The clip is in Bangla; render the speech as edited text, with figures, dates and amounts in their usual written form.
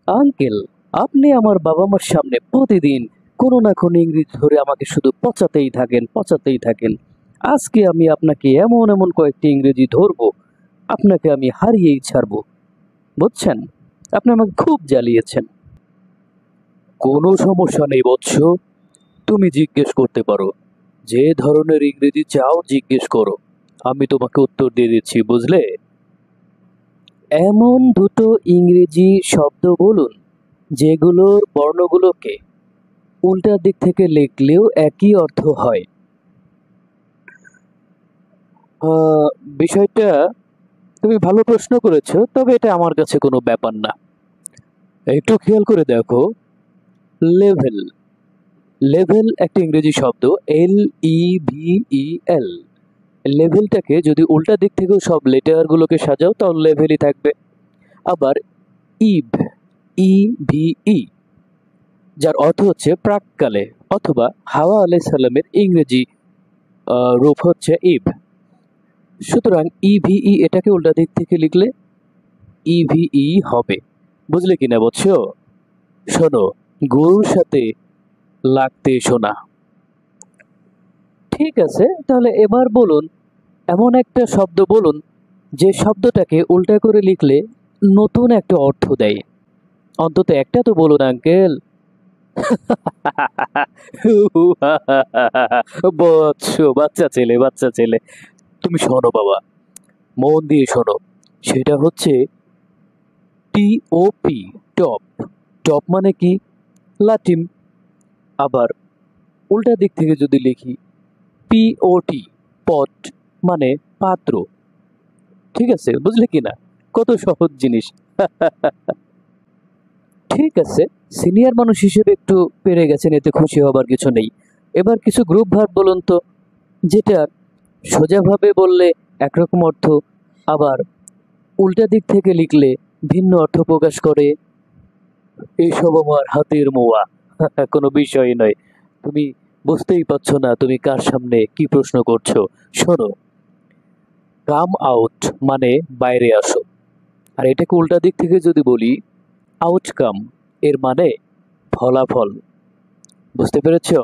আঙ্কেল, আপনি আমার বাবা মার সামনে প্রতিদিন কোনো না কোনো ইংরেজি ধরে আমাকে শুধু পচাতেই থাকেন, পচাতেই থাকেন। আজকে আমি আপনাকে এমন এমন কয়েকটি ইংরেজি ধরবো, আপনাকে আমি হারিয়েই ছাড়বো। বুঝছেন? আপনি আমাকে খুব জ্বালিয়েছেন। কোনো সমস্যা নেই বৎস, তুমি জিজ্ঞেস করতে পারো। যে ধরনের ইংরেজি চাও জিজ্ঞেস করো, আমি তোমাকে উত্তর দিয়ে দিচ্ছি, বুঝলে? এমন দুটো ইংরেজি শব্দ বলুন যেগুলোর বর্ণগুলোকে উল্টা দিক থেকে লিখলেও একই অর্থ হয়। আহ, বিষয়টা তুমি ভালো প্রশ্ন করেছো, তবে এটা আমার কাছে কোনো ব্যাপার না। একটু খেয়াল করে দেখো। লেভেল। লেভেল একটা ইংরেজি শব্দ। LEVEL। লেভেলটাকে যদি উল্টা দিক থেকেও সব লেটারগুলোকে সাজাও তাহলে লেভেলই থাকবে। আবার ইভ, EVE, যার অর্থ হচ্ছে প্রাককালে, অথবা হাওয়া আলাইহিস সালামের ইংরেজি রূপ হচ্ছে ইভ। সুতরাং EVE এটাকে উল্টা দিক থেকে লিখলে EVE হবে। বুঝলে কিনা বলছো? শোনো, গরুর সাথে লাগতে শোনা। ঠিক আছে, তাহলে এবার বলুন এমন একটা শব্দ বলুন যে শব্দটাকে উল্টা করে লিখলে নতুন একটা অর্থ দেয়। অন্তত একটা তো বলুন আঙ্কেল। বৎস, বাচ্চা ছেলে, বাচ্চা ছেলে। তুমি শোনো বাবা, মন দিয়ে শোনো। সেটা হচ্ছে TOP, টপ। টপ মানে কি? লাটিম। আবার উল্টা দিক থেকে যদি লিখি POT, পট, মানে পাত্র। ঠিক আছে, বুঝলে কিনা? কত সহজ জিনিস। ঠিক আছে, সিনিয়র মানুষ হিসেবে একটু পেরে গেছেন, এতে খুশি হবার কিছু নেই। এবার কিছু গ্রুপ ভার্ব বলুন তো, যেটা সোজাভাবে বললে একরকম অর্থ, আবার উল্টা দিক থেকে লিখলে ভিন্ন অর্থ প্রকাশ করে। এসব আমার হাতের মোয়া। কোনো বিষয় নয়। তুমি বুঝতেই পারছো না তুমি কার সামনে কি প্রশ্ন করছো। শোনো, কাম আউট মানে বাইরে আসো। আর এটাকে উল্টা দিক থেকে যদি বলি আউটকাম, এর মানে ফলাফল। বুঝতে পেরেছো?